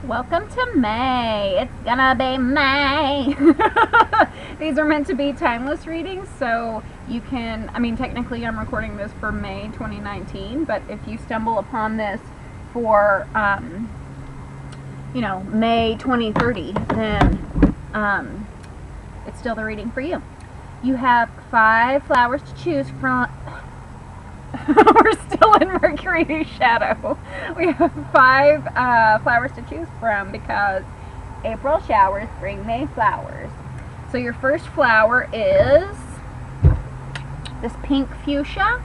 Welcome to May. It's gonna be May. These are meant to be timeless readings, so you can, I mean, technically I'm recording this for May 2019, but if you stumble upon this for, you know, May 2030, then it's still the reading for you. You have 5 flowers to choose from. We're still in Mercury shadow. We have 5 flowers to choose from because April showers bring May flowers. So your first flower is this pink fuchsia.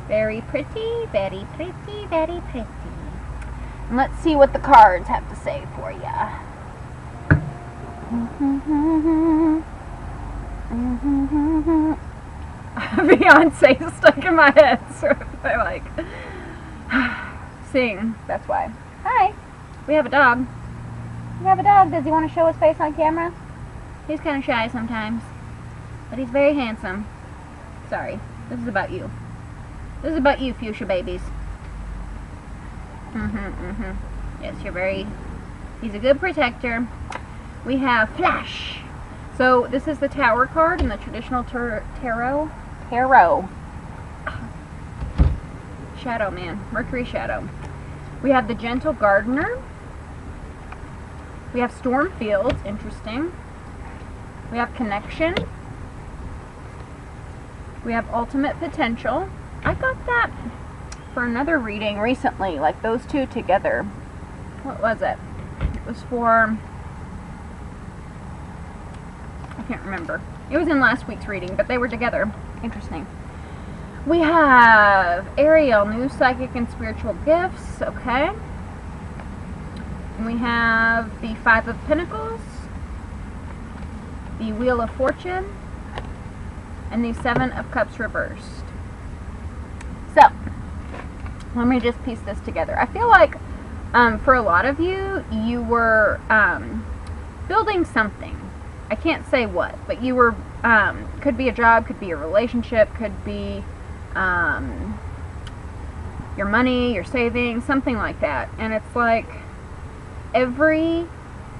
Very pretty, very pretty, very pretty. And let's see what the cards have to say for you. Beyonce is stuck in my head, so if I like sing, that's why. Hi, we have a dog. We have a dog. Does he want to show his face on camera? He's kind of shy sometimes, but he's very handsome. Sorry, this is about you. This is about you, fuchsia babies. Yes, you're very, he's a good protector. We have Flash. So this is the Tower card in the traditional tarot. Shadow man. Mercury shadow. We have the Gentle Gardener. We have Storm Fields. Interesting. We have Connection. We have Ultimate Potential. I got that for another reading recently. Like those two together. What was it? It was for... I can't remember. It was in last week's reading, but they were together. Interesting. We have Ariel, New Psychic and Spiritual Gifts. Okay. And we have the 5 of Pentacles, the Wheel of Fortune, and the 7 of Cups reversed. So, let me just piece this together. I feel like for a lot of you, you were building something. I can't say what, but you were, could be a job, could be a relationship, could be your money, your savings, something like that. And it's like every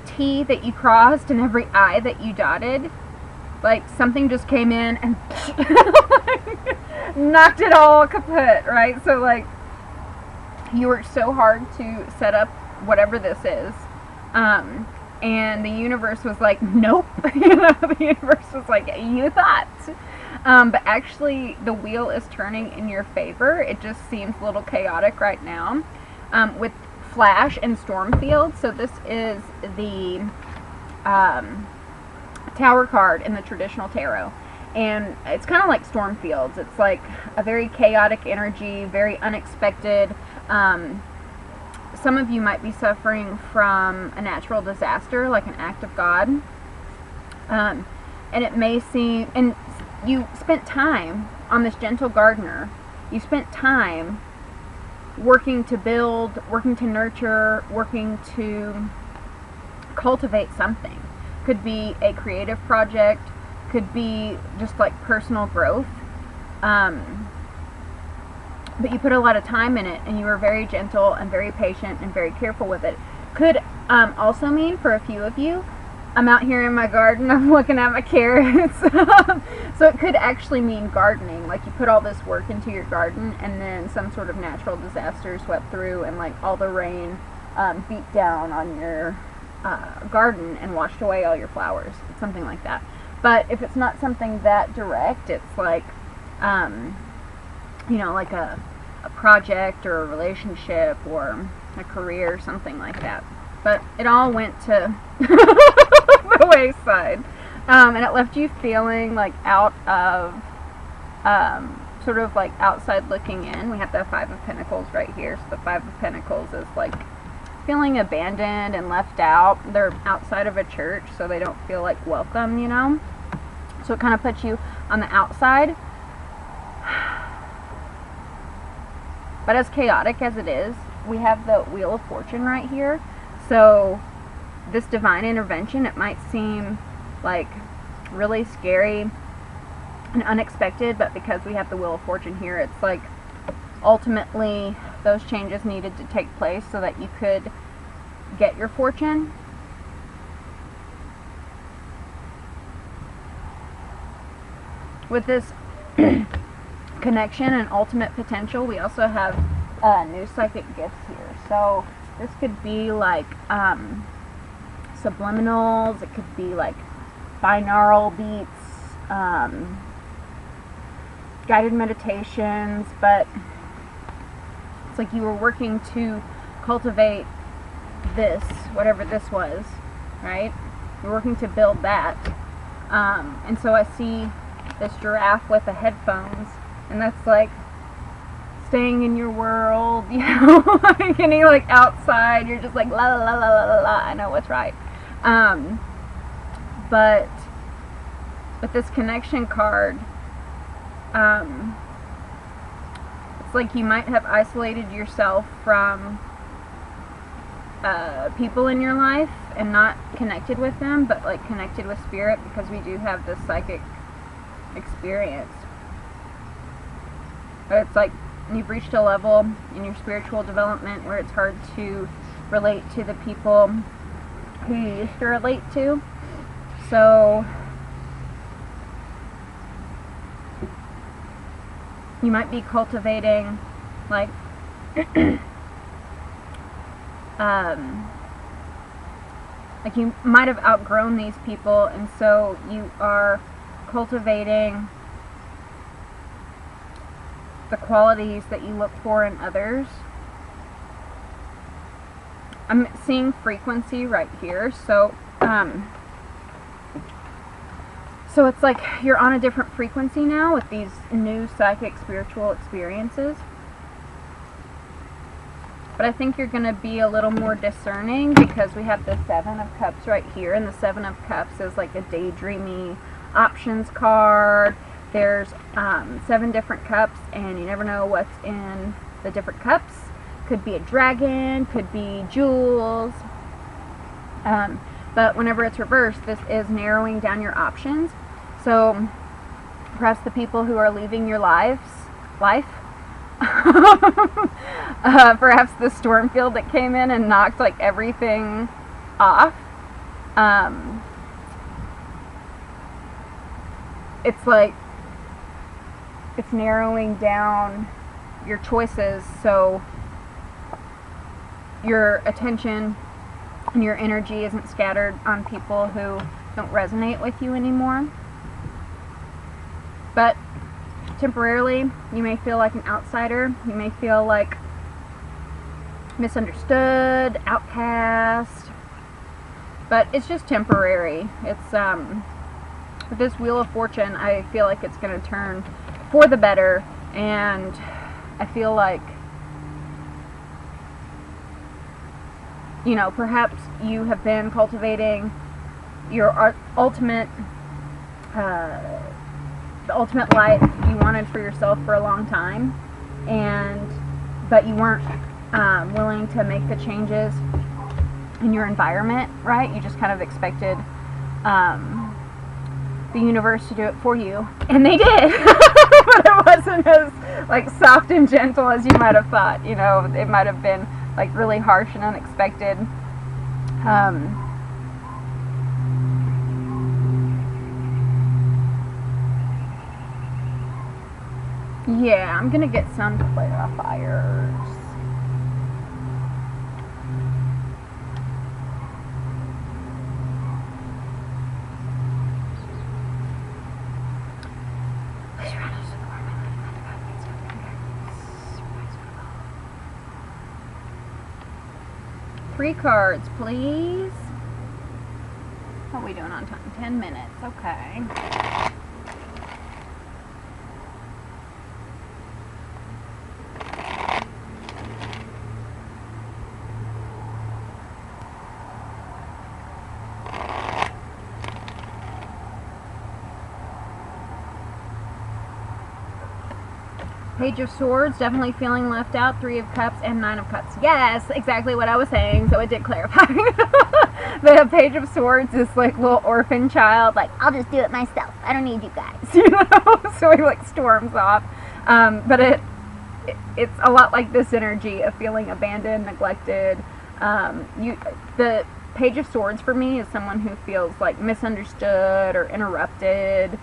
T that you crossed and every I that you dotted, like something just came in and knocked it all kaput, right? So like you worked so hard to set up whatever this is. And the universe was like, nope. You know, the universe was like, you thought. But actually, the wheel is turning in your favor. It just seems a little chaotic right now. With Flash and Stormfield. So this is the Tower card in the traditional tarot. And it's kind of like Stormfields. It's like a very chaotic energy, very unexpected. Some of you might be suffering from a natural disaster, like an act of God. And it may seem, and you spent time on this Gentle Gardener. You spent time working to build, working to nurture, working to cultivate something. Could be a creative project, could be just like personal growth. But you put a lot of time in it, and you were very gentle and very patient and very careful with it. Could also mean, for a few of you, I'm out here in my garden, I'm looking at my carrots. So it could actually mean gardening. Like you put all this work into your garden, and then some sort of natural disaster swept through, and like all the rain beat down on your garden and washed away all your flowers. It's something like that. But if it's not something that direct, it's like, you know, like a project or a relationship or a career, something like that. But it all went to the wayside. And it left you feeling like out of, sort of like outside looking in. We have the 5 of Pentacles right here. So the 5 of Pentacles is like feeling abandoned and left out. They're outside of a church, so they don't feel like welcome, you know? So it kind of puts you on the outside. But as chaotic as it is, we have the Wheel of Fortune right here. So this divine intervention, it might seem like really scary and unexpected, but because we have the Wheel of Fortune here, it's like ultimately those changes needed to take place so that you could get your fortune. With this connection and ultimate potential, we also have new psychic gifts here. So this could be like subliminals, it could be like binaural beats, guided meditations, but it's like you were working to cultivate this, whatever this was, right? You're working to build that. And so I see this giraffe with the headphones, and that's like staying in your world, you know, like getting like outside, you're just like la la la la la la, I know what's right. But with this connection card, it's like you might have isolated yourself from people in your life and not connected with them, but like connected with spirit, because we do have this psychic experience. But it's like you've reached a level in your spiritual development where it's hard to relate to the people who you used to relate to. So you might be cultivating like like you might have outgrown these people, and so you are cultivating the qualities that you look for in others. I'm seeing frequency right here, so so it's like you're on a different frequency now with these new psychic spiritual experiences. But I think you're going to be a little more discerning because we have the Seven of Cups right here, and the Seven of Cups is like a daydreamy options card. There's 7 different cups, and you never know what's in the different cups. Could be a dragon, could be jewels. But whenever it's reversed, this is narrowing down your options. So perhaps the people who are leaving your life, perhaps the storm field that came in and knocked like everything off. It's like it's narrowing down your choices, so your attention and your energy isn't scattered on people who don't resonate with you anymore. But temporarily, you may feel like an outsider. You may feel like misunderstood, outcast. But it's just temporary. It's with this Wheel of Fortune, I feel like it's going to turn for the better, and I feel like, you know, perhaps you have been cultivating your ultimate the ultimate life you wanted for yourself for a long time, but you weren't willing to make the changes in your environment, right? You just kind of expected the universe to do it for you, and they did. But it wasn't as like soft and gentle as you might have thought. You know, it might have been like really harsh and unexpected. Yeah, I'm gonna get some clarifiers. Three cards, please. What are we doing on time? 10 minutes, okay. Page of Swords, definitely feeling left out. 3 of Cups and 9 of Cups. Yes, exactly what I was saying, so it did clarify. The Page of Swords is like little orphan child, like, I'll just do it myself. I don't need you guys. You know? So he like storms off. But it's a lot like this energy of feeling abandoned, neglected. The Page of Swords for me is someone who feels like misunderstood or interrupted.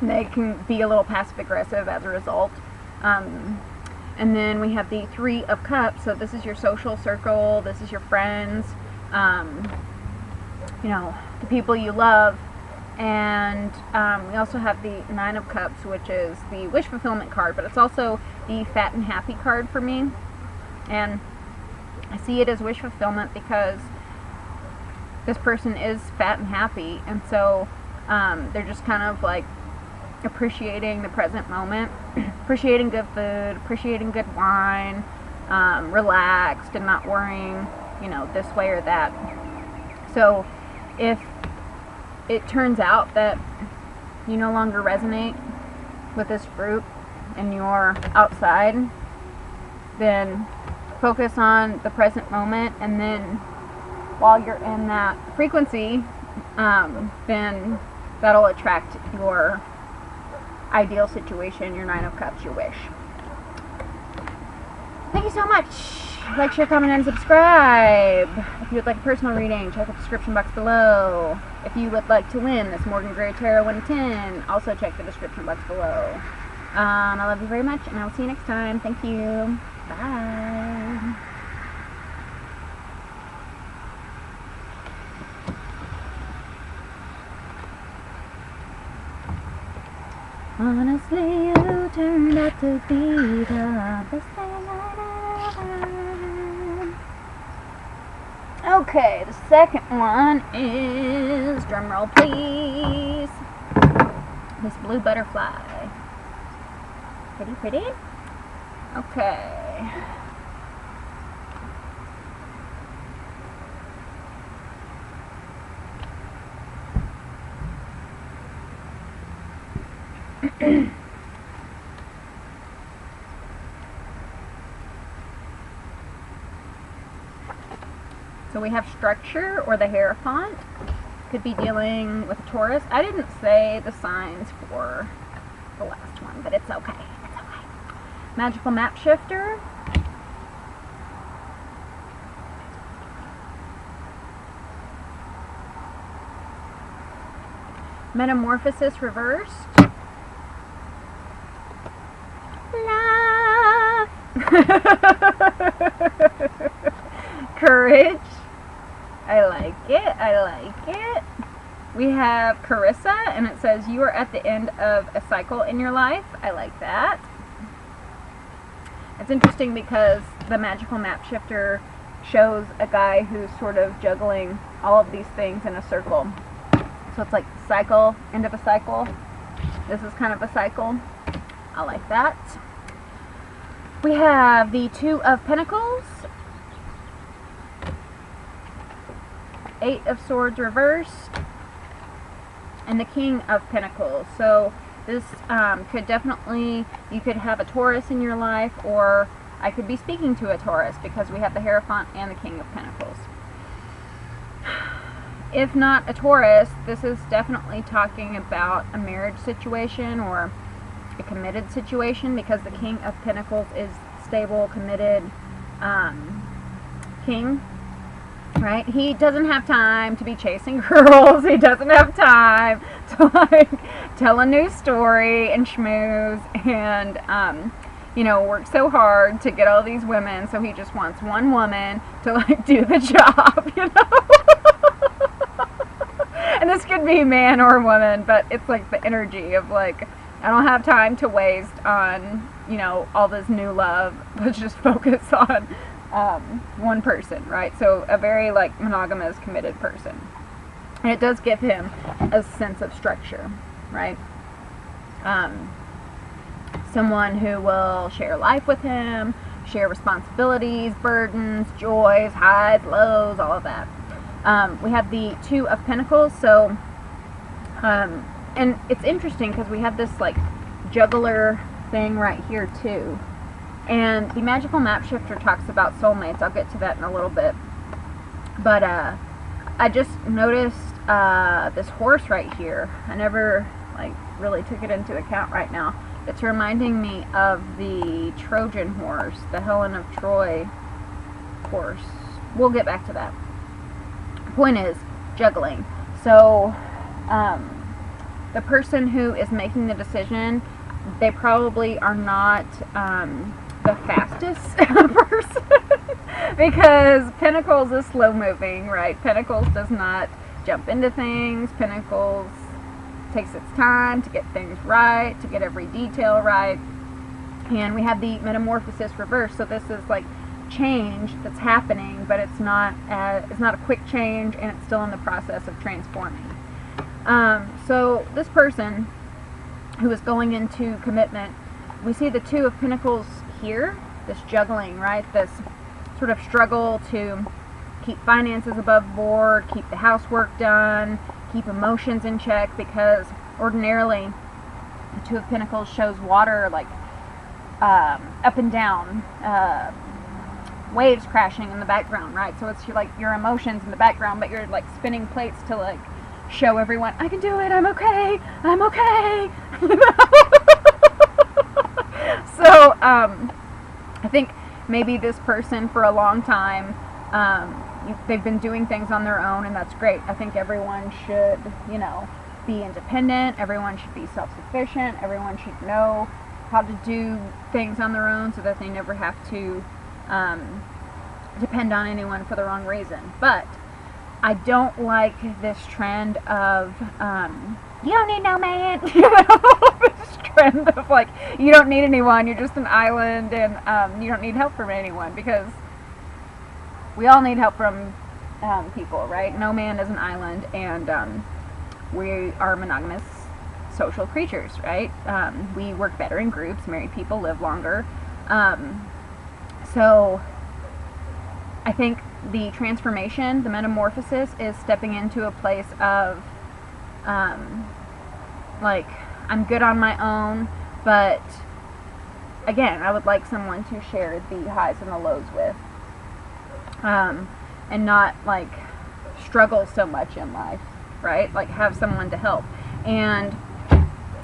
They can be a little passive-aggressive as a result. And then we have the 3 of Cups. So this is your social circle. This is your friends. You know, the people you love. And we also have the 9 of Cups, which is the wish fulfillment card. But it's also the fat and happy card for me. And I see it as wish fulfillment because this person is fat and happy. And so they're just kind of like appreciating the present moment, appreciating good food, appreciating good wine, relaxed and not worrying, you know, this way or that. So if it turns out that you no longer resonate with this group and you're outside, then focus on the present moment, and then while you're in that frequency, then that'll attract your ideal situation, your 9 of Cups, your wish. Thank you so much. Like, share, comment, and subscribe. If you would like a personal reading, check the description box below. If you would like to win this Morgan-GREER Tarot 1 to 10, also check the description box below. I love you very much, and I will see you next time. Thank you. Bye. Honestly, you turned out to be the best thing I ever had. Okay, the second one is, drumroll please, this blue butterfly. Pretty, pretty. Okay. So we have structure or the Hierophant. Could be dealing with a Taurus. I didn't say the signs for the last one, but it's okay. It's okay. Magical map shifter. Metamorphosis reversed. Love. Courage. I like it. I like it. We have Carissa, and it says you are at the end of a cycle in your life. I like that. It's interesting because the magical map shifter shows a guy who's sort of juggling all of these things in a circle. So it's like cycle, end of a cycle. This is kind of a cycle. I like that. We have the 2 of Pentacles. 8 of Swords reversed. And the King of Pentacles. So this could definitely, you could have a Taurus in your life, or I could be speaking to a Taurus because we have the Hierophant and the King of Pentacles. If not a Taurus, this is definitely talking about a marriage situation or a committed situation, because the King of Pentacles is stable, committed king, right? He doesn't have time to be chasing girls. He doesn't have time to like tell a new story and schmooze and you know, work so hard to get all these women. So he just wants one woman to like do the job, you know. And this could be man or woman, but it's like the energy of like, I don't have time to waste on, you know, all this new love. Let's just focus on one person, right? So a very like monogamous, committed person. And it does give him a sense of structure, right? Someone who will share life with him, share responsibilities, burdens, joys, highs, lows, all of that. We have the 2 of Pentacles, so and it's interesting because we have this like juggler thing right here too. And the magical map shifter talks about soulmates. I'll get to that in a little bit. But I just noticed this horse right here. I never like really took it into account right now. It's reminding me of the Trojan horse, the Helen of Troy horse. We'll get back to that. Point is, juggling. So the person who is making the decision, they probably are not the fastest person because Pentacles is slow moving, right? Pentacles does not jump into things. Pentacles takes its time to get things right, to get every detail right. And we have the Metamorphosis reverse, so this is like change that's happening, but it's not a quick change, and it's still in the process of transforming. So this person who is going into commitment, we see the Two of Pentacles here, this juggling, right? This sort of struggle to keep finances above board, keep the housework done, keep emotions in check, because ordinarily the Two of Pentacles shows water like up and down, waves crashing in the background, right? So it's like your emotions in the background, but you're like spinning plates to like show everyone, I can do it, I'm okay, I'm okay. So I think maybe this person for a long time, they've been doing things on their own, and that's great. I think everyone should, you know, be independent. Everyone should be self-sufficient. Everyone should know how to do things on their own so that they never have to depend on anyone for the wrong reason. But I don't like this trend of you don't need no man. You know, this trend of like, you don't need anyone, you're just an island, and you don't need help from anyone, because we all need help from people, right? No man is an island, and we are monogamous social creatures, right? We work better in groups. Married people live longer. So I think the transformation, the metamorphosis, is stepping into a place of like, I'm good on my own, but again, I would like someone to share the highs and the lows with, and not like struggle so much in life, right? Like, have someone to help. And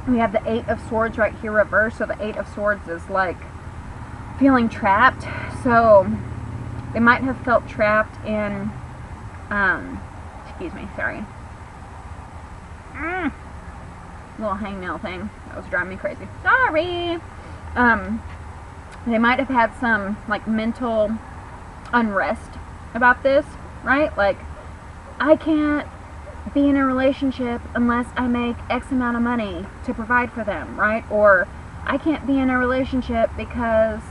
we have the Eight of Swords right here reversed, so the Eight of Swords is like feeling trapped. So they might have felt trapped in excuse me, sorry, little hangnail thing that was driving me crazy, sorry. They might have had some like mental unrest about this, right? Like, I can't be in a relationship unless I make X amount of money to provide for them, right? Or I can't be in a relationship because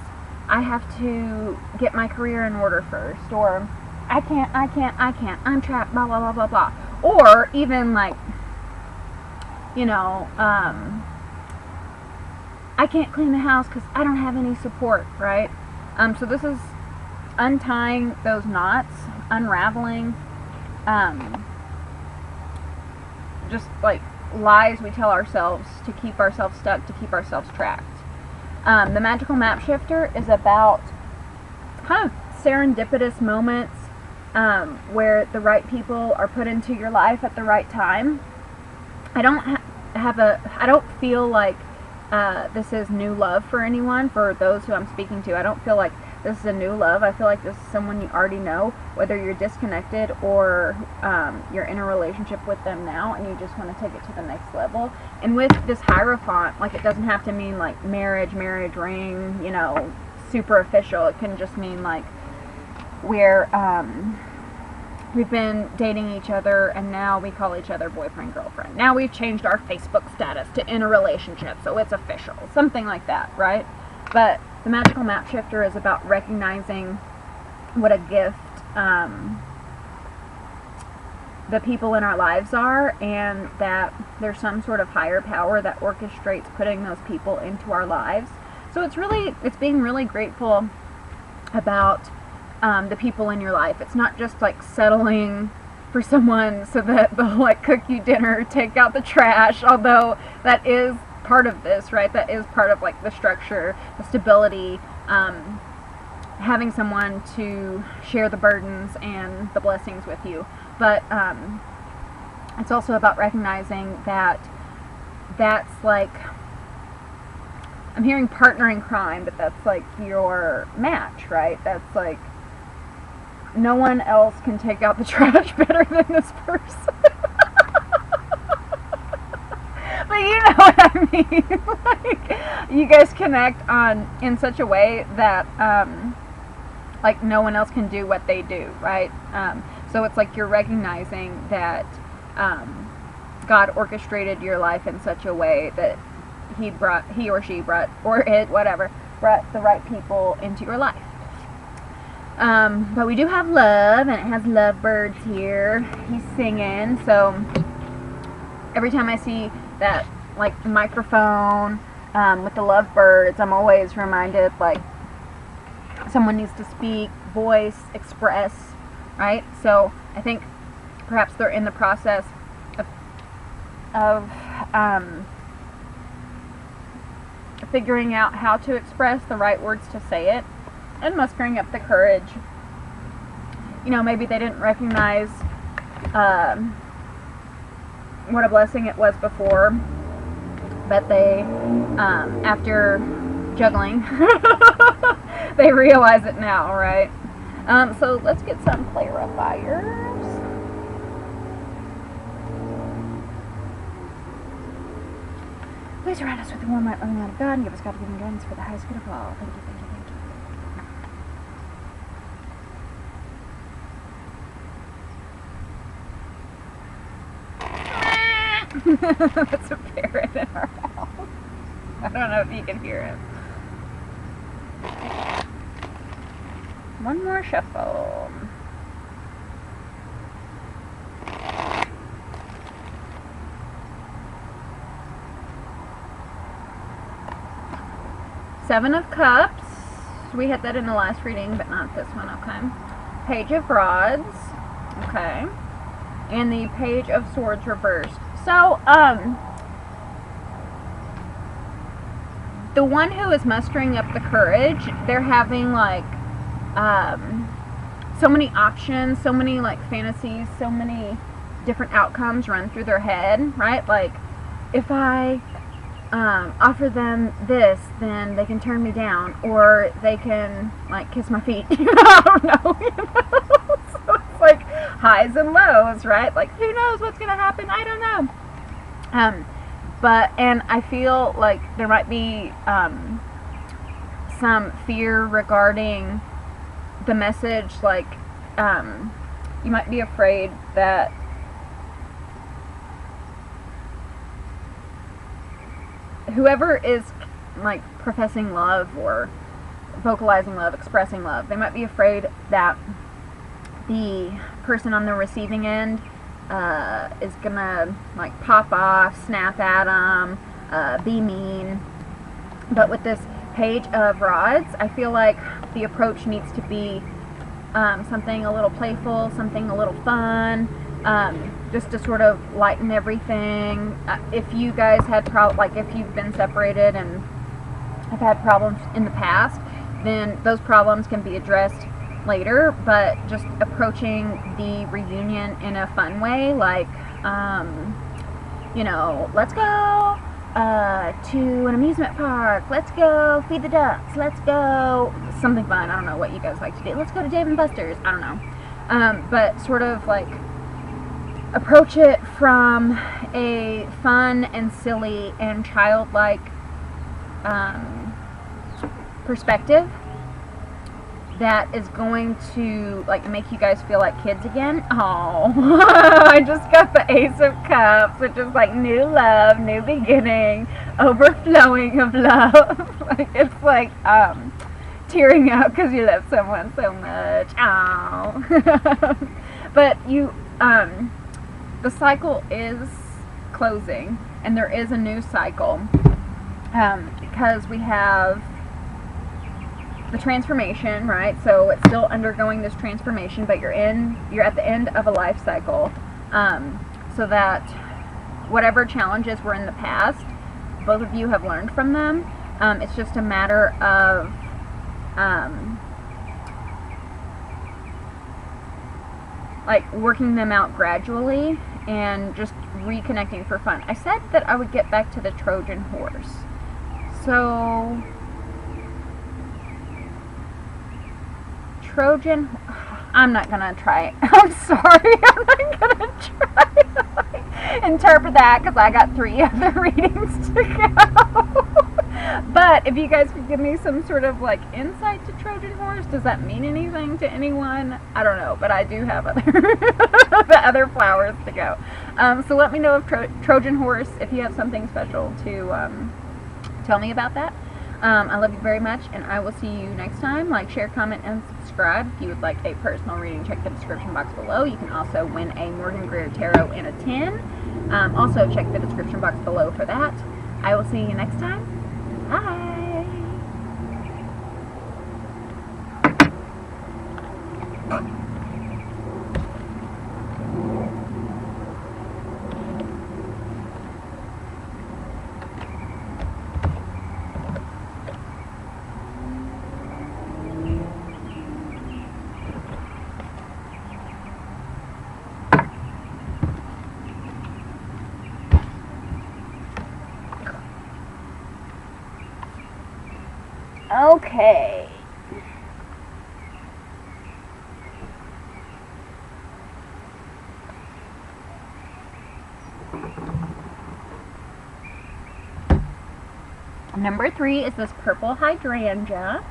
I have to get my career in order first. Or I can't, I'm trapped, blah, blah, blah, blah, blah. Or even like, you know, I can't clean the house because I don't have any support, right? So this is untying those knots, unraveling, just like lies we tell ourselves to keep ourselves stuck, to keep ourselves trapped. The magical map shifter is about kind of serendipitous moments where the right people are put into your life at the right time. I don't feel like this is new love for anyone, for those who I'm speaking to. I don't feel like this is a new love. I feel like this is someone you already know, whether you're disconnected or you're in a relationship with them now and you just want to take it to the next level. And with this Hierophant, like, it doesn't have to mean like marriage ring, you know, super official. It can just mean like we're we've been dating each other and now we call each other boyfriend, girlfriend. Now we've changed our Facebook status to in a relationship, so it's official. Something like that, right? But the magical map shifter is about recognizing what a gift the people in our lives are, and that there's some sort of higher power that orchestrates putting those people into our lives. So it's being really grateful about the people in your life. It's not just like settling for someone so that they'll like cook you dinner, take out the trash, although that is part of this, right? That is part of like the structure, the stability, having someone to share the burdens and the blessings with you. But it's also about recognizing that that's like, I'm hearing partner in crime, but that's like your match, right? That's like, no one else can take out the trash better than this person. But you know what I mean. Like, you guys connect in such a way that like no one else can do what they do, right? So it's like you're recognizing that God orchestrated your life in such a way that he or she brought the right people into your life. But we do have love, and it has lovebirds here. He's singing, so every time I see that like microphone with the lovebirds, I'm always reminded like someone needs to speak, voice, express, right? So I think perhaps they're in the process of figuring out how to express the right words to say it, and mustering up the courage. You know, maybe they didn't recognize what a blessing it was before, but they, after juggling, they realize it now, right? So let's get some clarifiers. Please surround us with the warm light, loving light of God, and give us God-given guidance for the highest good of all. Thank you, thank you, thank you. That's a parrot in our house. I don't know if you can hear him. One more shuffle. Seven of Cups. We had that in the last reading, but not this one. Okay. Page of Rods. Okay. And the Page of Swords reversed. So, the one who is mustering up the courage, they're having like so many options, so many like fantasies, so many different outcomes run through their head, right? Like, if I offer them this, then they can turn me down, or they can like kiss my feet. I don't know. So it's like highs and lows, right? Like, who knows what's gonna happen? I don't know. And I feel like there might be some fear regarding the message. Like, you might be afraid that whoever is like professing love or vocalizing love, expressing love, they might be afraid that the person on the receiving end is gonna like pop off, snap at them, be mean. But with this Page of Rods, I feel like the approach needs to be something a little playful, something a little fun, just to sort of lighten everything. If you guys had if you've been separated and have had problems in the past, then those problems can be addressed later, but just approaching the reunion in a fun way, like, you know, let's go to an amusement park, let's go feed the ducks, let's go something fun. I don't know what you guys like to do. Let's go to Dave and Buster's. I don't know. But sort of like approach it from a fun and silly and childlike perspective that is going to like make you guys feel like kids again. Oh, I just got the Ace of Cups, which is like new love, new beginning, overflowing of love. Like, it's like tearing up because you love someone so much. Oh. But you the cycle is closing, and there is a new cycle, because we have the transformation, right? So it's still undergoing this transformation, but you're at the end of a life cycle, so that whatever challenges were in the past, both of you have learned from them. It's just a matter of like working them out gradually and just reconnecting for fun. I said that I would get back to the Trojan horse. So Trojan, I'm not gonna try it. I'm sorry, I'm not gonna try to interpret that because I got 3 other readings to go. But if you guys could give me some sort of like insight to Trojan horse, does that mean anything to anyone? I don't know, but I do have other the other flowers to go. So let me know if Trojan horse, if you have something special to tell me about that. I love you very much, and I will see you next time. Like, share, comment, and subscribe. If you would like a personal reading, check the description box below. You can also win a Morgan-GREER Tarot in a tin. Also, check the description box below for that. I will see you next time. Bye! Okay. Number 3 is this purple hydrangea.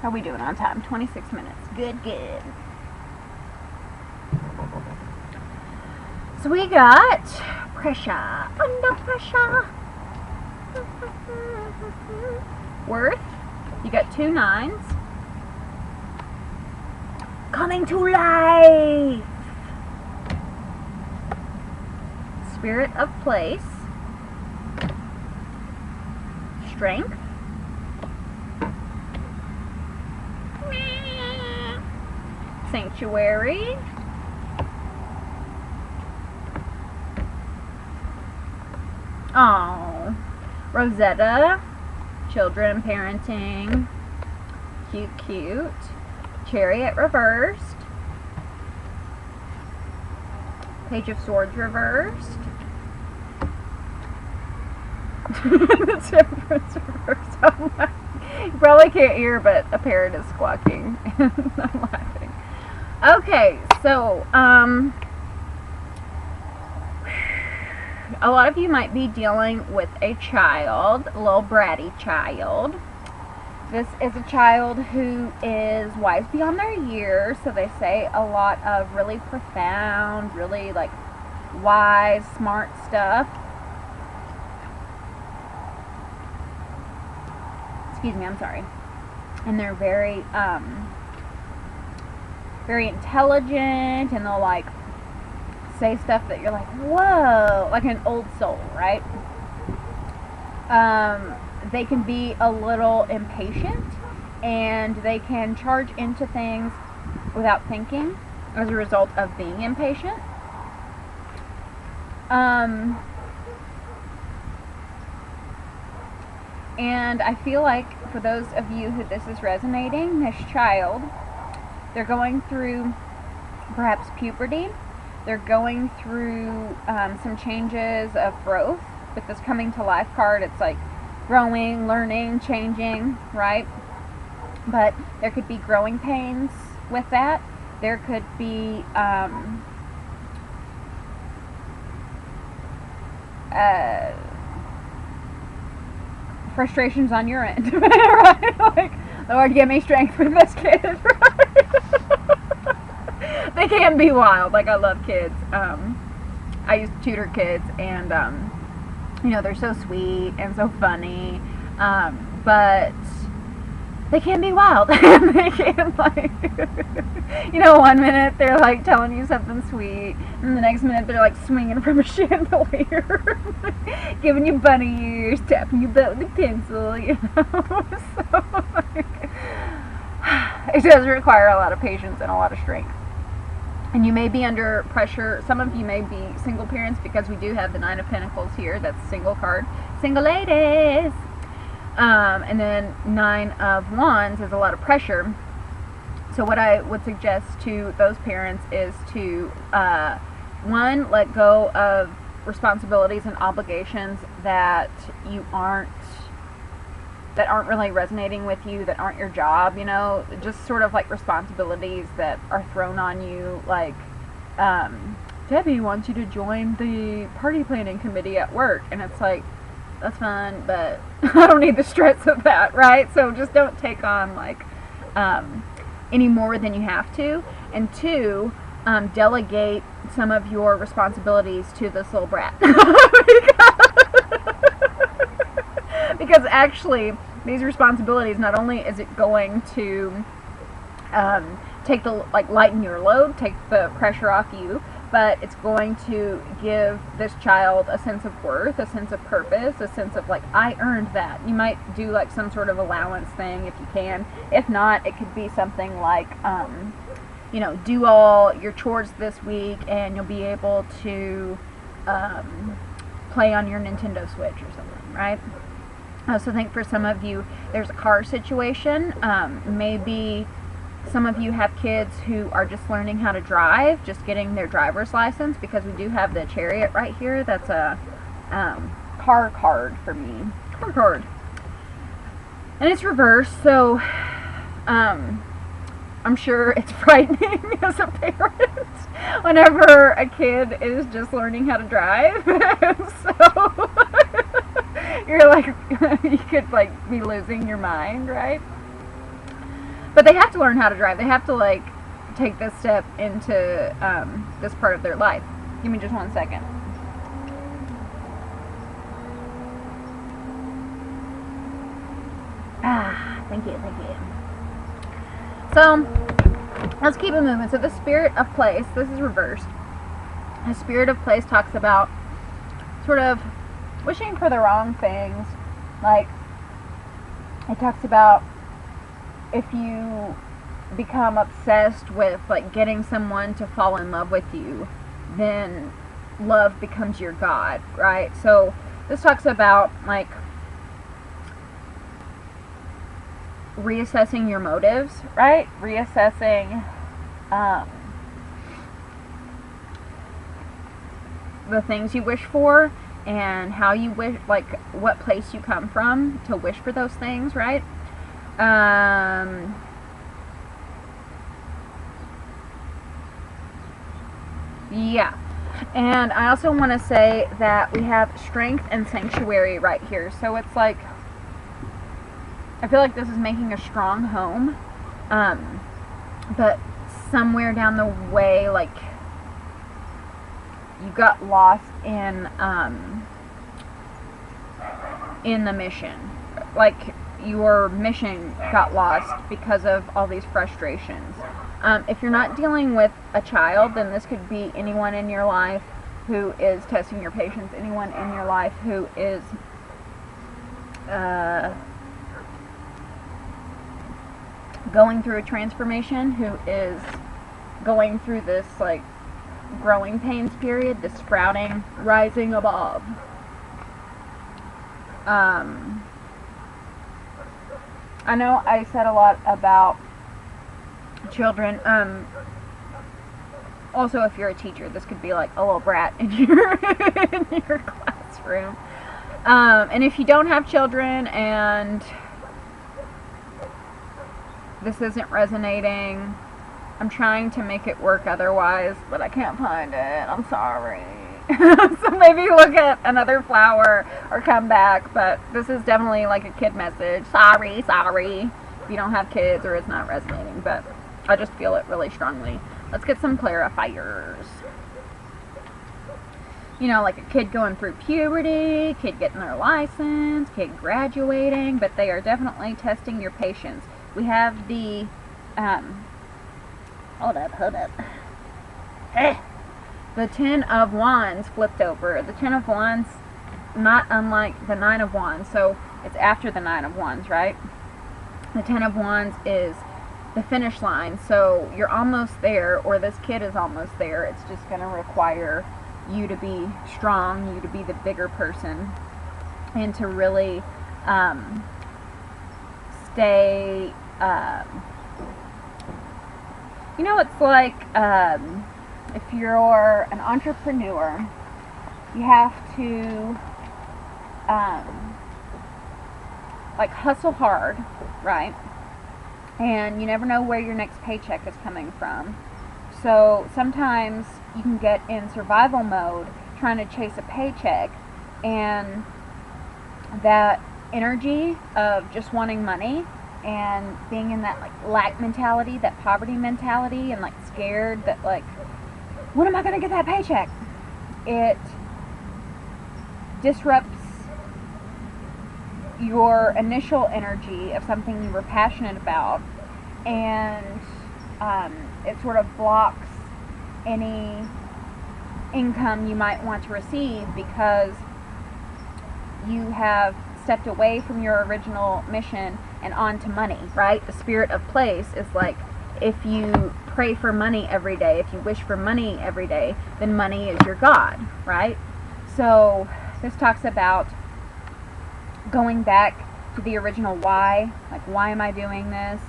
How are we doing on time? 26 minutes. Good, good. So we got pressure, under pressure. Worth, you got 2 9s. Coming to life. Spirit of place. Strength. Sanctuary. Oh, Rosetta, children, parenting, cute, cute. Chariot reversed. Page of Swords reversed. The Temperance reversed. Oh my. You probably can't hear, but a parrot is squawking. I'm laughing. Okay, so, a lot of you might be dealing with a child, a little bratty child. This is a child who is wise beyond their years, so they say a lot of really profound, really like wise, smart stuff. Excuse me, I'm sorry. And they're very, very intelligent, and they'll like say stuff that you're like, whoa, like an old soul, right? They can be a little impatient, and they can charge into things without thinking as a result of being impatient. And I feel like for those of you who this is resonating, this child, they're going through perhaps puberty. They're going through some changes of growth. With this coming to life card, it's like growing, learning, changing, right? But there could be growing pains with that. There could be frustrations on your end, right? Like, Lord, give me strength for this kid, right? They can be wild. Like, I love kids. I used to tutor kids, and you know, they're so sweet and so funny, but they can be wild. They can, like, you know, one minute they're like telling you something sweet, and the next minute they're like swinging from a chandelier, giving you bunny ears, tapping your butt with a pencil, you know. So, like, it does require a lot of patience and a lot of strength. And you may be under pressure. Some of you may be single parents, because we do have the Nine of Pentacles here. That's a single card. Single ladies. And then Nine of Wands is a lot of pressure. So what I would suggest to those parents is to, one, let go of responsibilities and obligations that aren't really resonating with you, that aren't your job, you know, just sort of like responsibilities that are thrown on you, like, Debbie wants you to join the party planning committee at work, and it's like, that's fun, but I don't need the stress of that, right? So just don't take on, like, any more than you have to. And two, delegate some of your responsibilities to this little brat. Because actually, these responsibilities, not only is it going to lighten your load, take the pressure off you, but it's going to give this child a sense of worth, a sense of purpose, a sense of, like, I earned that. You might do, like, some sort of allowance thing if you can. If not, it could be something like, you know, do all your chores this week and you'll be able to play on your Nintendo Switch or something, right? I also think for some of you, there's a car situation. Maybe some of you have kids who are just learning how to drive, just getting their driver's license, because we do have the Chariot right here. That's a car card for me. Car card. And it's reversed, so I'm sure it's frightening as a parent whenever a kid is just learning how to drive. So you're like, you could, like, be losing your mind, right? But they have to learn how to drive. They have to, like, take this step into this part of their life. Give me just 1 second. Thank you. So, let's keep it moving. So, the Spirit of Place, this is reversed. The Spirit of Place talks about sort of wishing for the wrong things. Like, it talks about if you become obsessed with, like, getting someone to fall in love with you, then love becomes your god, right? So this talks about, like, reassessing your motives, right? Reassessing the things you wish for and how you wish, like, what place you come from to wish for those things, right? Yeah. And I also want to say that we have Strength and Sanctuary right here. So it's like, I feel like this is making a strong home. But somewhere down the way, like, you got lost in the mission. Like, your mission got lost because of all these frustrations. If you're not dealing with a child, then this could be anyone in your life who is testing your patience, anyone in your life who is going through a transformation, who is going through this, like, growing pains period, this sprouting, rising above. I know I said a lot about children. Also, if you're a teacher, this could be like a little brat in your classroom. And if you don't have children and this isn't resonating, I'm trying to make it work otherwise, but I can't find it. I'm sorry. So maybe look at another flower or come back, but this is definitely like a kid message. Sorry if you don't have kids or it's not resonating, but I just feel it really strongly. Let's get some clarifiers. You know, like a kid going through puberty, kid getting their license, kid graduating, but they are definitely testing your patience. We have the hold up. The Ten of Wands flipped over. The Ten of Wands, not unlike the Nine of Wands, so it's after the Nine of Wands, right? The Ten of Wands is the finish line. So you're almost there, or this kid is almost there. It's just going to require you to be strong, you to be the bigger person, and to really stay, you know, it's like if you're an entrepreneur, you have to like hustle hard, right? And you never know where your next paycheck is coming from. So sometimes you can get in survival mode trying to chase a paycheck, and that energy of just wanting money and being in that like lack mentality, that poverty mentality, and like scared that like, when am I going to get that paycheck? It disrupts your initial energy of something you were passionate about, and it sort of blocks any income you might want to receive because you have stepped away from your original mission and onto money, right? The spirit of place is like, if you pray for money every day, if you wish for money every day, then money is your God, right? So this talks about going back to the original why, like, why am I doing this?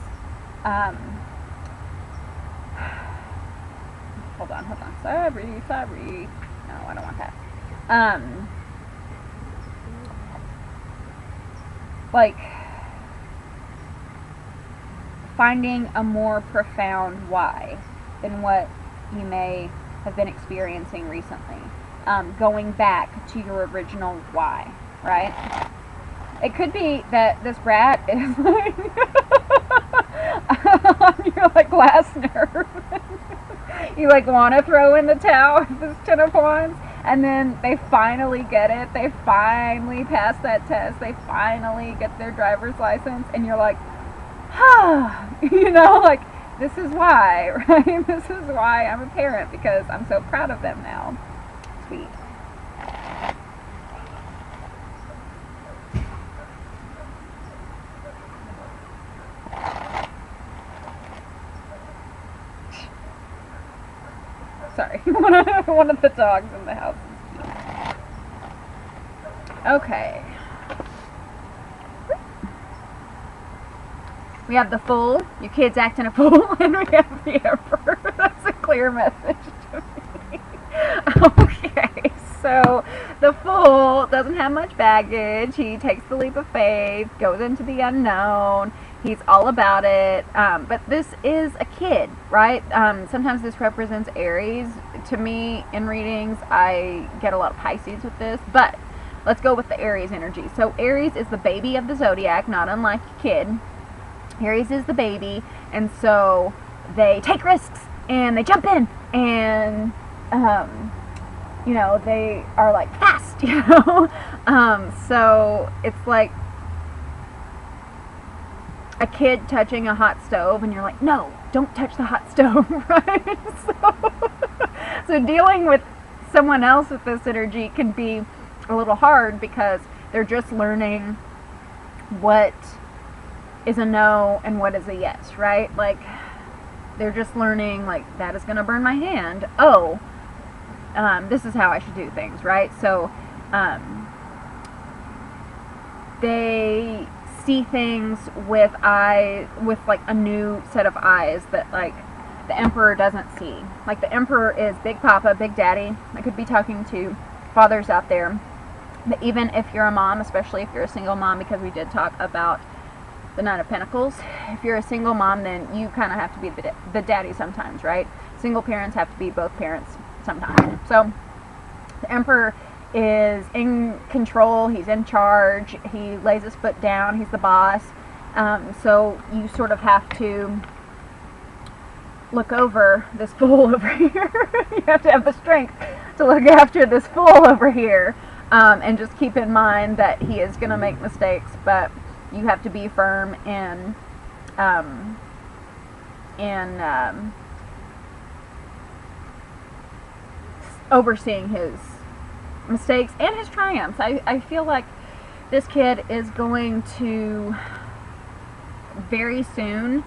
Hold on, sorry. No, I don't want that. Like, finding a more profound why than what you may have been experiencing recently. Going back to your original why, right? It could be that this rat is like on your like last nerve. You like want to throw in the towel with this 10 of Wands, and then they finally get it. They finally pass that test. They finally get their driver's license, and you're like, you know, like, this is why, right? This is why I'm a parent, because I'm so proud of them now. Sweet. Sorry, one of the dogs in the house is cute. Okay. We have the Fool, your kid's acting a fool, and we have the Emperor. That's a clear message to me. Okay, so the Fool doesn't have much baggage. He takes the leap of faith, goes into the unknown. He's all about it, but this is a kid, right? Sometimes this represents Aries. To me, in readings, I get a lot of Pisces with this, but let's go with the Aries energy. So Aries is the baby of the zodiac, not unlike a kid. Aries is the baby, and so they take risks, and they jump in, and, you know, they are, like, fast, you know? So it's like a kid touching a hot stove, and you're like, no, don't touch the hot stove, right? So dealing with someone else with this energy can be a little hard, because they're just learning what is a no and what is a yes, right? Like, they're just learning, like, that is going to burn my hand. Oh, this is how I should do things, right? So, they see things with like a new set of eyes that like the Emperor doesn't see. Like, the Emperor is Big Papa, Big Daddy. I could be talking to fathers out there, but even if you're a mom, especially if you're a single mom, because we did talk about the Nine of Pentacles. If you're a single mom, then you kind of have to be the daddy sometimes, right? Single parents have to be both parents sometimes. So the Emperor is in control. He's in charge. He lays his foot down. He's the boss. So you sort of have to look over this fool over here. You have to have the strength to look after this fool over here, and just keep in mind that he is going to make mistakes, but you have to be firm in overseeing his mistakes and his triumphs. I feel like this kid is going to very soon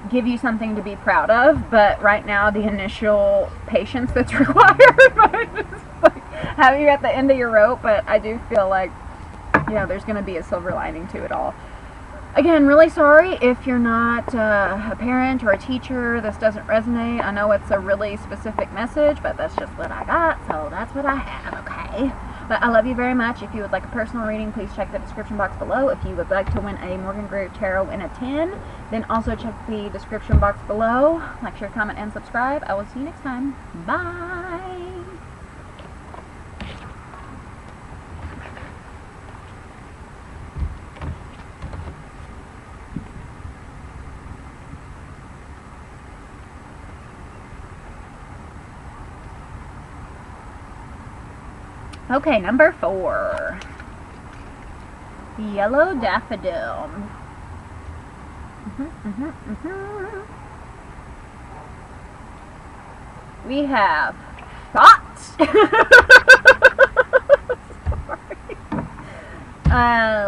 give you something to be proud of, but right now the initial patience that's required might just like have you at the end of your rope. But I do feel like, you know, there's going to be a silver lining to it all. Again, really sorry if you're not a parent or a teacher, this doesn't resonate. I know it's a really specific message, but that's just what I got, so that's what I have, okay? But I love you very much. If you would like a personal reading, please check the description box below. If you would like to win a Morgan-GREER Tarot in a tin, then also check the description box below. Like, share, comment, and subscribe. I will see you next time. Bye! Okay, number 4. Yellow daffodil. We have thoughts.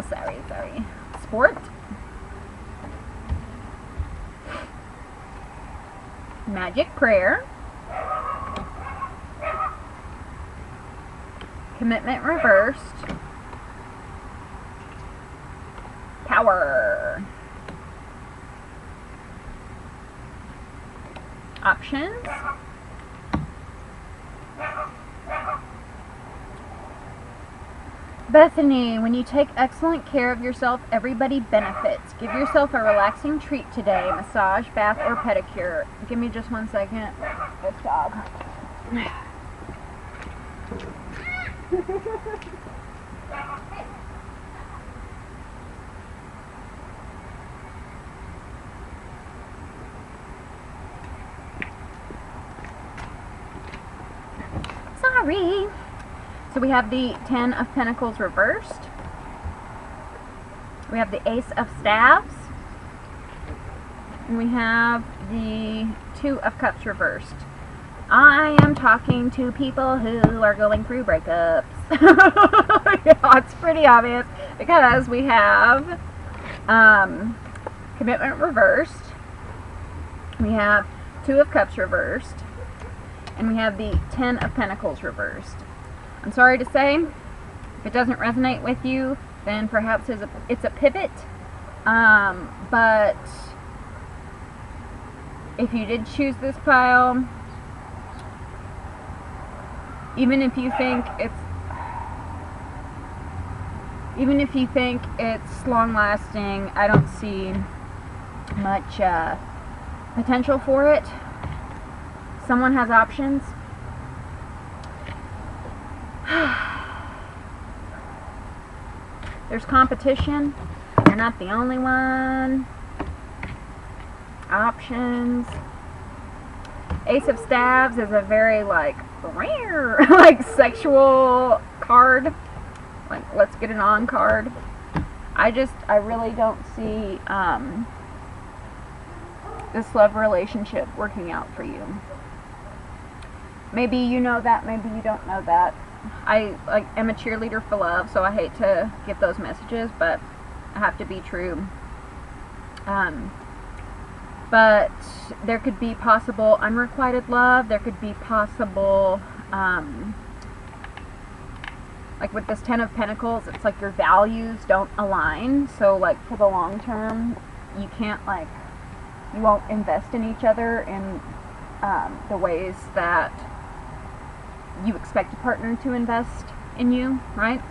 Sorry. Sport. Magic prayer. Commitment reversed. Power. Options. Bethany, when you take excellent care of yourself, everybody benefits. Give yourself a relaxing treat today. Massage, bath, or pedicure. Give me just 1 second. This dog. Sorry. So we have the 10 of Pentacles reversed. We have the Ace of Staves. And we have the 2 of Cups reversed. I am talking to people who are going through breakups. Yeah, it's pretty obvious because we have Commitment reversed. We have 2 of Cups reversed. And we have the 10 of Pentacles reversed. I'm sorry to say, if it doesn't resonate with you, then perhaps it's a pivot. But if you did choose this pile, even if you think it's long-lasting, I don't see much potential for it. Someone has options. There's competition. You're not the only one. Options. Ace of Staves is a very like rare, like sexual card. Like, let's get it on card. I really don't see this love relationship working out for you. Maybe you know that, maybe you don't know that. I am a cheerleader for love, so I hate to give those messages, but I have to be true. But there could be possible unrequited love. There could be possible, like with this 10 of Pentacles, it's like your values don't align. So like for the long term, you can't you won't invest in each other in the ways that you expect a partner to invest in you, right?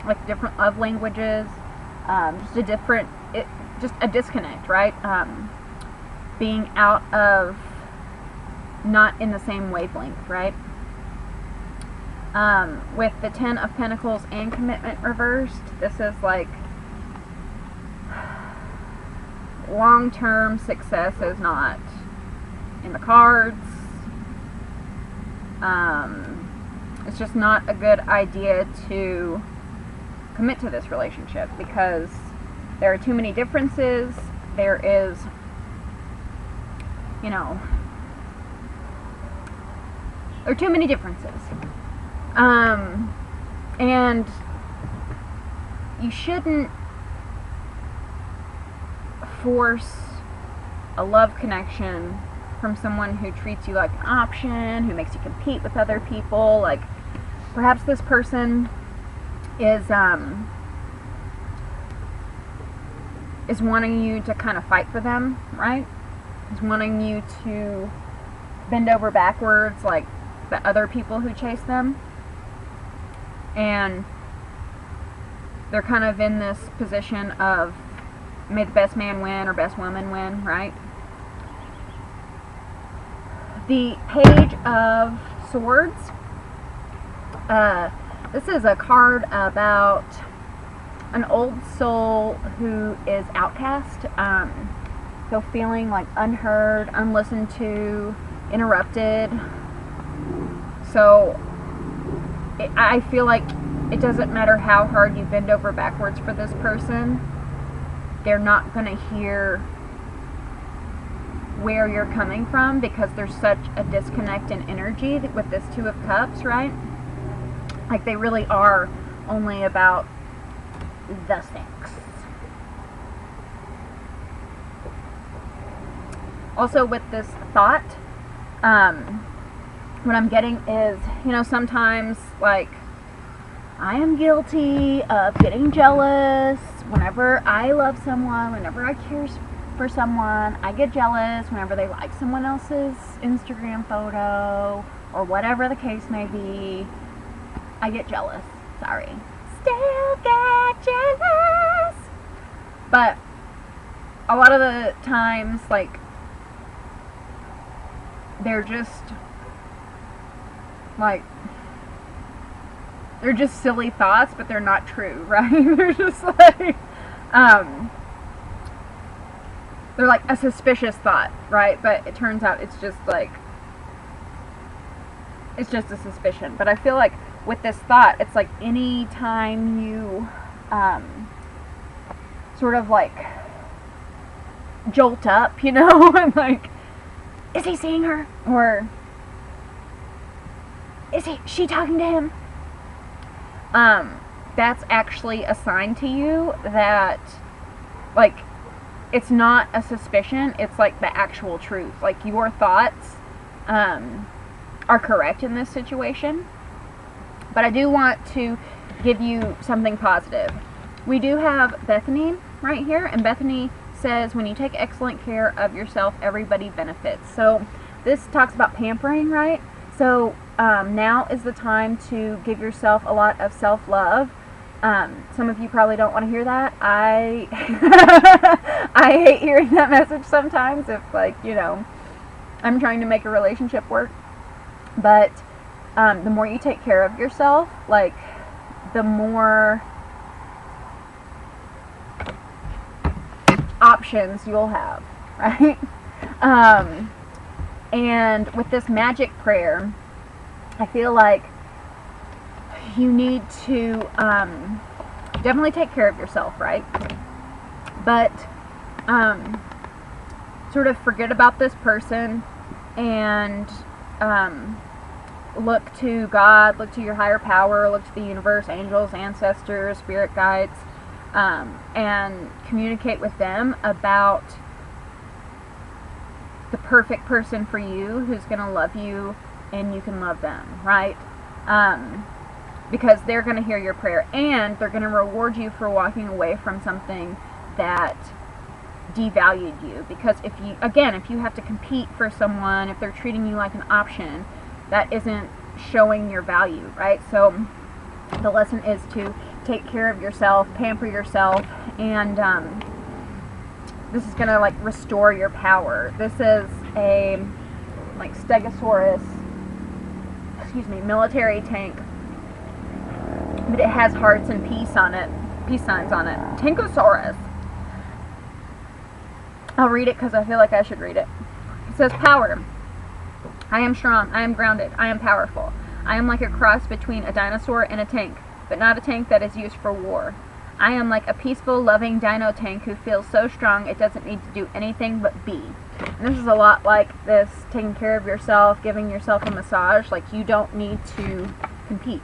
Like different love languages, just a disconnect, right? Being out of, not in the same wavelength, right? With the 10 of Pentacles and Commitment reversed, this is like long-term success is not in the cards. It's just not a good idea to commit to this relationship because there are too many differences. There is, there are too many differences. And you shouldn't force a love connection from someone who treats you like an option, who makes you compete with other people. Like, perhaps this person is wanting you to kind of fight for them, right? Is wanting you to bend over backwards like the other people who chase them. And they're kind of in this position of may the best man win or best woman win, right? The Page of Swords. This is a card about an old soul who is outcast, so feeling like unheard, unlistened to, interrupted. So I feel like it doesn't matter how hard you bend over backwards for this person, they're not going to hear where you're coming from, because there's such a disconnect in energy with this Two of Cups, right? Like, they really are only about the sex. Also, with this thought, what I'm getting is, you know, sometimes, like, I am guilty of getting jealous whenever I love someone, whenever I care for someone. I get jealous whenever they like someone else's Instagram photo or whatever the case may be. I get jealous. Sorry. Still get jealous. But a lot of the times, like, they're just silly thoughts, but they're not true, right? They're just like, they're like a suspicious thought, right? But it turns out it's just like, it's just a suspicion. But I feel like with this thought, it's like any time you sort of like jolt up, you know, and like, is he seeing her? Or is she talking to him? That's actually a sign to you that, like, it's not a suspicion, it's like the actual truth. Like, your thoughts are correct in this situation. But I do want to give you something positive. We do have Bethany right here, and Bethany says, when you take excellent care of yourself, everybody benefits. So this talks about pampering, right? So now is the time to give yourself a lot of self-love. Some of you probably don't want to hear that. I I hate hearing that message sometimes if, like, you know, I'm trying to make a relationship work. But the more you take care of yourself, like, the more options you'll have, right? And with this magic prayer, I feel like you need to definitely take care of yourself, right? But sort of forget about this person and look to God, look to your higher power, look to the universe, angels, ancestors, spirit guides, and communicate with them about the perfect person for you who's going to love you and you can love them, right? Because they're going to hear your prayer and they're going to reward you for walking away from something that devalued you. Because if you, again, if you have to compete for someone, if they're treating you like an option, that isn't showing your value, right? So the lesson is to take care of yourself, pamper yourself, and this is going to, like, restore your power. This is a, like, Stegosaurus, excuse me, military tank, but it has hearts and peace on it, peace signs on it. Tankosaurus. I'll read it because I feel like I should read it. It says, power. I am strong, I am grounded, I am powerful. I am like a cross between a dinosaur and a tank, but not a tank that is used for war. I am like a peaceful, loving dino tank who feels so strong it doesn't need to do anything but be. And this is a lot like this taking care of yourself, giving yourself a massage. Like, you don't need to compete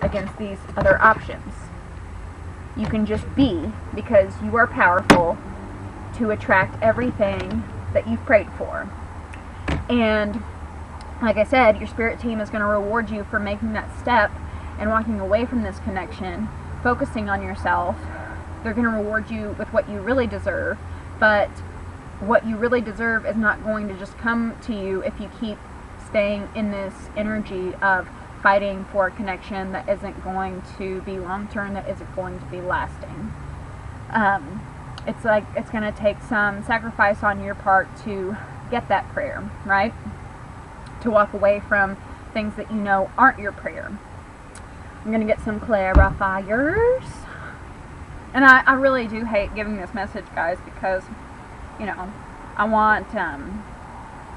against these other options. You can just be, because you are powerful to attract everything that you've prayed for. And like I said, your spirit team is going to reward you for making that step and walking away from this connection, focusing on yourself. They're going to reward you with what you really deserve, but what you really deserve is not going to just come to you if you keep staying in this energy of fighting for a connection that isn't going to be long-term, that isn't going to be lasting. It's like it's going to take some sacrifice on your part to get that prayer, right? To walk away from things that you know aren't your prayer. I'm going to get some clarifiers. And I really do hate giving this message, guys, because, you know, I want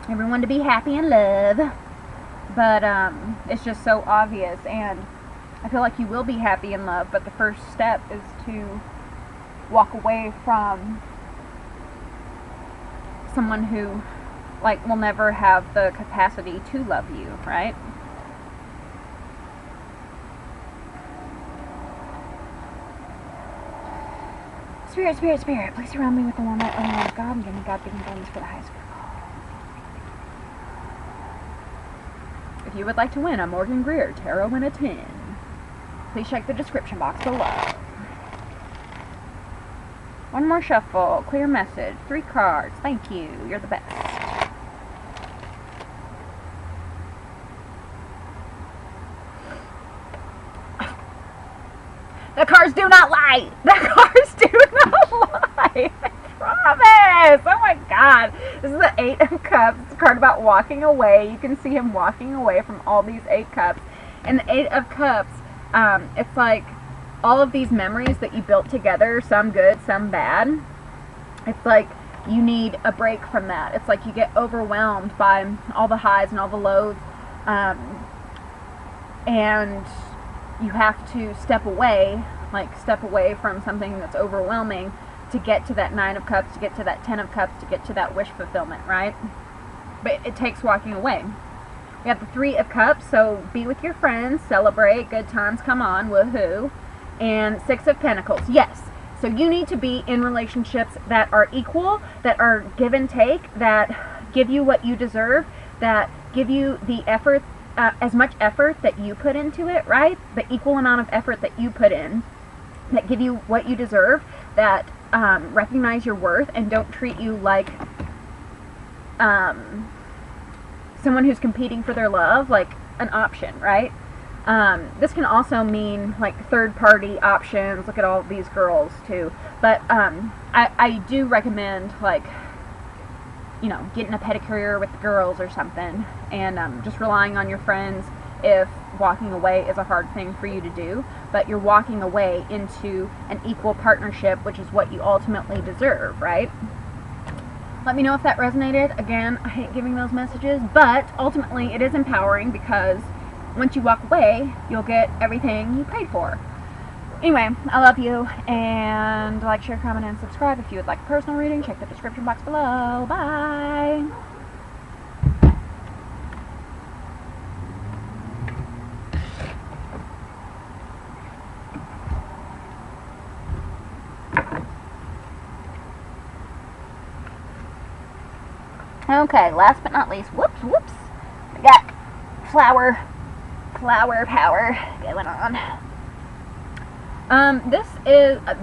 everyone to be happy and love. But it's just so obvious, and I feel like you will be happy in love, but the first step is to walk away from someone who, like, will never have the capacity to love you, right? Spirit, Spirit, Spirit, please surround me with the warm light of the God and give me God-given guidance for the high school. If you would like to win a Morgan-GREER Tarot in a tin, please check the description box below. One more shuffle. Clear message. 3 cards. Thank you. You're the best. The cards do not lie. The cards do not lie. I promise. Oh my God. This is the 8 of Cups. It's a card about walking away. You can see him walking away from all these 8 cups. And the 8 of Cups, it's like all of these memories that you built together, some good, some bad. It's like you need a break from that. It's like you get overwhelmed by all the highs and all the lows. And you have to step away from something that's overwhelming to get to that 9 of Cups, to get to that 10 of Cups, to get to that wish fulfillment, right? But it takes walking away. We have the 3 of Cups, so be with your friends, celebrate, good times come on, woohoo. And 6 of Pentacles, yes. So you need to be in relationships that are equal, that are give and take, that give you what you deserve, that give you the effort, as much effort that you put into it, right? The equal amount of effort that you put in, that give you what you deserve, that recognize your worth and don't treat you like someone who's competing for their love, like an option, right? This can also mean like third-party options. Look at all these girls too. But I do recommend, like, you know, getting a pedicure with the girls or something, and just relying on your friends if walking away is a hard thing for you to do. But you're walking away into an equal partnership, which is what you ultimately deserve, right? Let me know if that resonated. Again, I hate giving those messages, but ultimately it is empowering, because once you walk away, you'll get everything you paid for. Anyway, I love you, and like, share, comment, and subscribe. If you would like a personal reading, check the description box below. Bye! Okay, last but not least, whoops, we got flower power going on.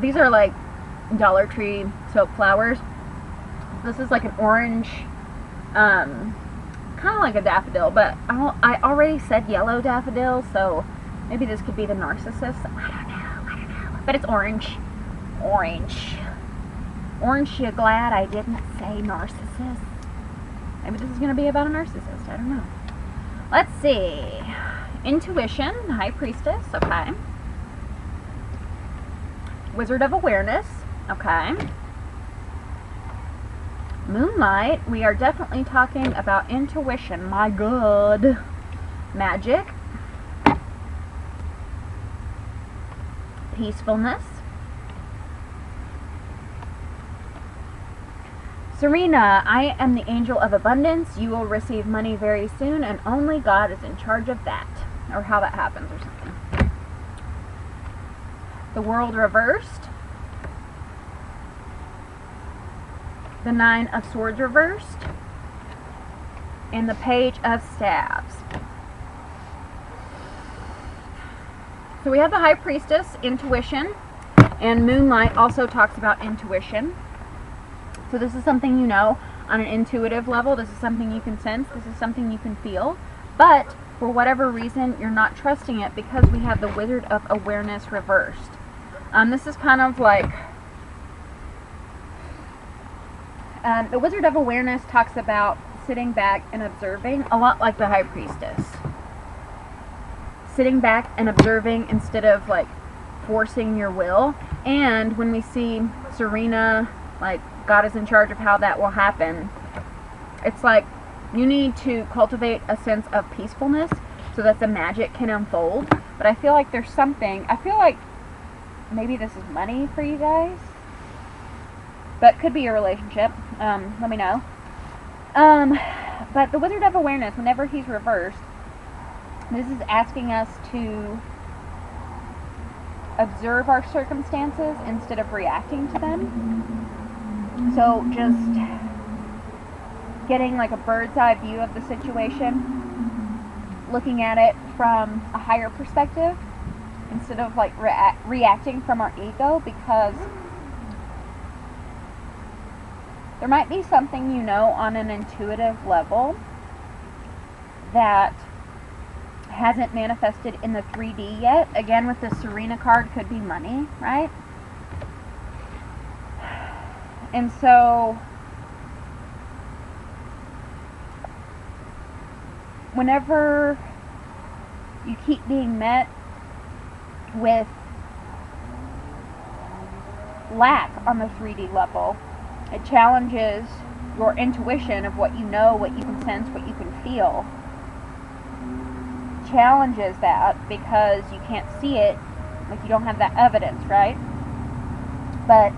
These are like Dollar Tree soap flowers. This is like an orange, kind of like a daffodil, but I already said yellow daffodil, so maybe this could be the narcissus. I don't know, but it's orange. Orange, you glad I didn't say narcissus? Maybe this is going to be about a narcissist, I don't know. Let's see. Intuition, High Priestess, okay. Wizard of Awareness, okay. Moonlight, we are definitely talking about intuition, my God. Magic. Peacefulness. Serena, I am the angel of abundance. You will receive money very soon, and only God is in charge of that. Or how that happens or something. The World reversed. the Nine of Swords reversed, and the Page of Staves. So we have the High Priestess, intuition, and Moonlight also talks about intuition. So this is something you know on an intuitive level. This is something you can sense. This is something you can feel. But for whatever reason, you're not trusting it because we have the Wizard of Awareness reversed. This is kind of like... the Wizard of Awareness talks about sitting back and observing, a lot like the High Priestess. Sitting back and observing instead of like forcing your will. And when we see Serena, like God is in charge of how that will happen, it's like you need to cultivate a sense of peacefulness so that the magic can unfold. But I feel like there's something, I feel like maybe this is money for you guys, but could be a relationship. Let me know. But the Wizard of Awareness, whenever he's reversed, this is asking us to observe our circumstances instead of reacting to them. So just getting like a bird's eye view of the situation, looking at it from a higher perspective instead of like reacting from our ego, because there might be something you know on an intuitive level that hasn't manifested in the 3D yet. Again, with the Serena card, could be money, right? And so whenever you keep being met with lack on the 3D level, it challenges your intuition of what you know, what you can sense, what you can feel. Challenges that because you can't see it, like you don't have that evidence, right? But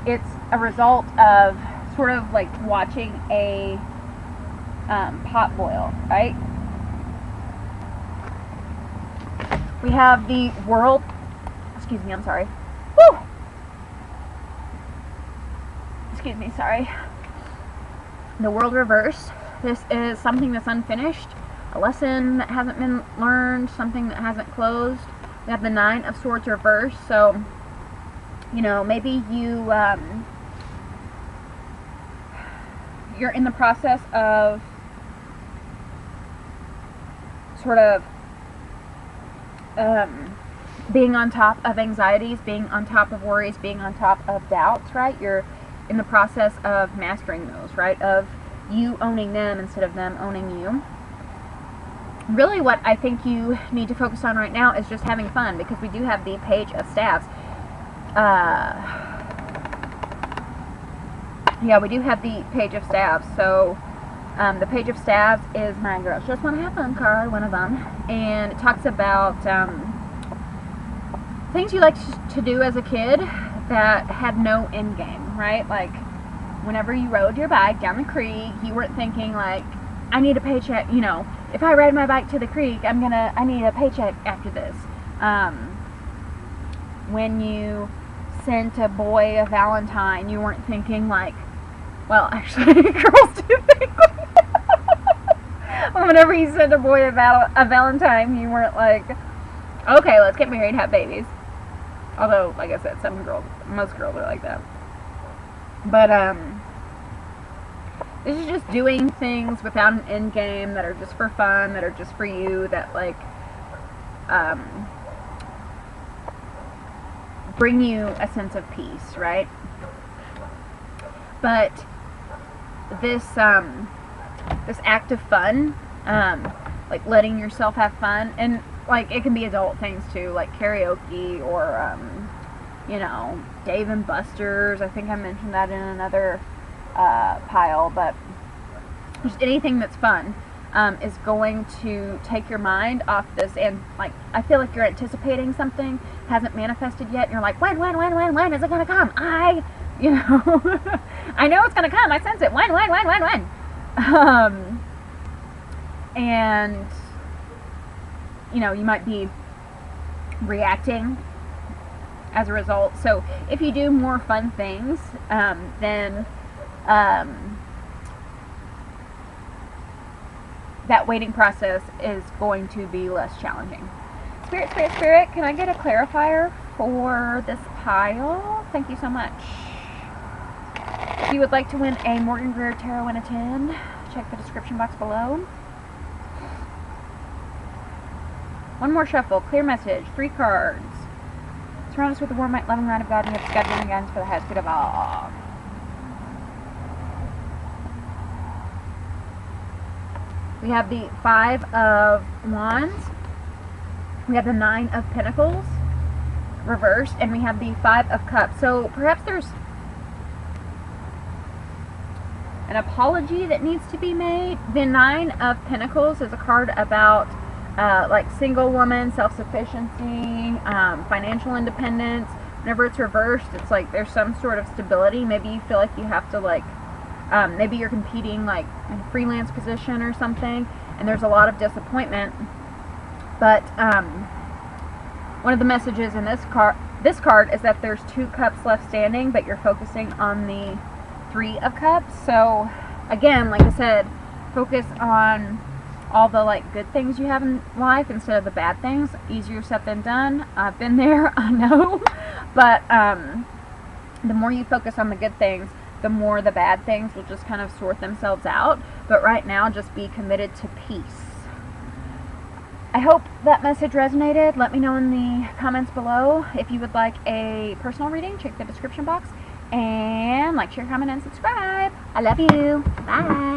it's a result of sort of like watching a pot boil, right? We have the World, excuse me, I'm sorry. Woo! Excuse me, sorry. The World reversed. This is something that's unfinished. A lesson that hasn't been learned, something that hasn't closed. We have the Nine of Swords reversed, so, you know, maybe you're in the process of sort of being on top of anxieties, being on top of worries, being on top of doubts, right? You're in the process of mastering those, right? Of you owning them instead of them owning you. Really what I think you need to focus on right now is just having fun, because we do have the Page of Staves. Yeah, we do have the Page of Staves. So the Page of Staves is my girls just want to have fun card, one of them. And it talks about things you like to do as a kid that had no end game, right? Like whenever you rode your bike down the creek, you weren't thinking like, I need a paycheck, you know, if I ride my bike to the creek, I need a paycheck after this. When you sent a boy a Valentine, you weren't thinking like, well, actually, girls do think like that. Whenever you sent a boy a Valentine, you weren't like, okay, let's get married, have babies. Although, like I said, most girls are like that. But, this is just doing things without an end game, that are just for fun, that are just for you, that like bring you a sense of peace, right? But this this act of fun, like letting yourself have fun, and like it can be adult things too, like karaoke or you know, Dave and Buster's. I think I mentioned that in another pile, but just anything that's fun is going to take your mind off this. And like, I feel like you're anticipating something hasn't manifested yet, and you're like, when is it gonna come? You know, I know it's gonna come, I sense it. When? And you know, you might be reacting as a result. So if you do more fun things, then that waiting process is going to be less challenging. Spirit, Spirit, Spirit, can I get a clarifier for this pile? Thank you so much. If you would like to win a Morgan-GREER Tarot in a tin, check the description box below. One more shuffle. Clear message. 3 cards. Surround us with the warm, loving light of God and give God giving guidance for the highest good of all. We have the 5 of Wands. We have the 9 of Pentacles reversed, and we have the 5 of Cups. So perhaps there's an apology that needs to be made. The 9 of Pentacles is a card about like single woman, self-sufficiency, financial independence. Whenever it's reversed, it's like there's some sort of stability. Maybe you feel like you have to like maybe you're competing like in a freelance position or something, and there's a lot of disappointment. But one of the messages in this card is that there's 2 cups left standing, but you're focusing on the 3 of Cups. So again, like I said, focus on all the like good things you have in life instead of the bad things. Easier said than done. I've been there, I know. But the more you focus on the good things, the more the bad things will just kind of sort themselves out. But right now, just be committed to peace. I hope that message resonated. Let me know in the comments below. If you would like a personal reading, check the description box. And like, share, comment, and subscribe. I love you. Bye.